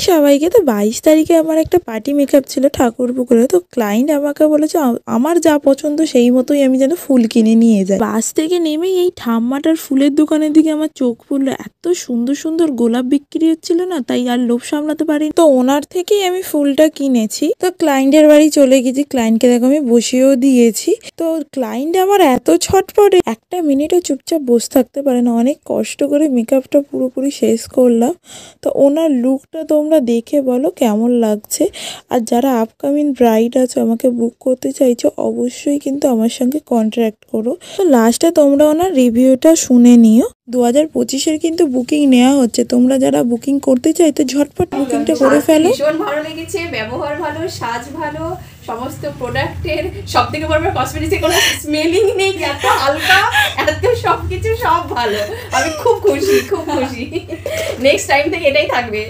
সবাইকে। তো 22 তারিখে আমার একটা পার্টি মেকআপ ছিল ঠাকুরপুকুরে। তো ক্লায়েন্ট আমাকে বলেছে আমার যা পছন্দ সেই মতোই আমি যেন ফুল কিনে নিয়ে যাই। বাস থেকে নেমেই এই ঠাম্মাটার ফুলের দোকানের দিকে আমার চোখ পড়লো। এত সুন্দর সুন্দর গোলাপ বিক্রি হচ্ছিল না, তাই আর লোভ সামলাতে পারিনি। তো ওনার থেকেই আমি ফুলটা কিনেছি। তো ক্লায়েন্টের বাড়ি চলে গেছি। ক্লায়েন্টকে দেখো আমি বসিয়েও দিয়েছি। তো ক্লায়েন্ট আমার এত ছটফটে, একটা মিনিটও চুপচাপ বসে থাকতে পারে না। অনেক কষ্ট করে মেকআপটা পুরোপুরি শেষ করলাম। তো ওনার লুকটা তোমরা দেখে বলো কেমন লাগছে। আর যারা আপকামিং ব্রাইড আছো, আমাকে বুক করতে চাইছো, অবশ্যই কিন্তু আমার সঙ্গে কন্ট্যাক্ট করো। তো লাস্টে তোমরা ওনার রিভিউটা শুনে নিও। 2025-এর কিন্তু বুকিং নেওয়া হচ্ছে। তোমরা যারা বুকিং করতে চাই তো ঝটপট বুকিংটা করে ফেলো। ভীষণ ভালো লেগেছে, ব্যবহার ভালো, সাজ ভালো, সমস্ত প্রোডাক্টের সব থেকে বড় কসমেটিক্সে কোনো স্মেলিং নেই, এত হালকা, এত সবকিছু সব ভালো। আমি খুব খুশি, খুব খুশি। নেক্সট টাইম থেকে এটাই থাকবে।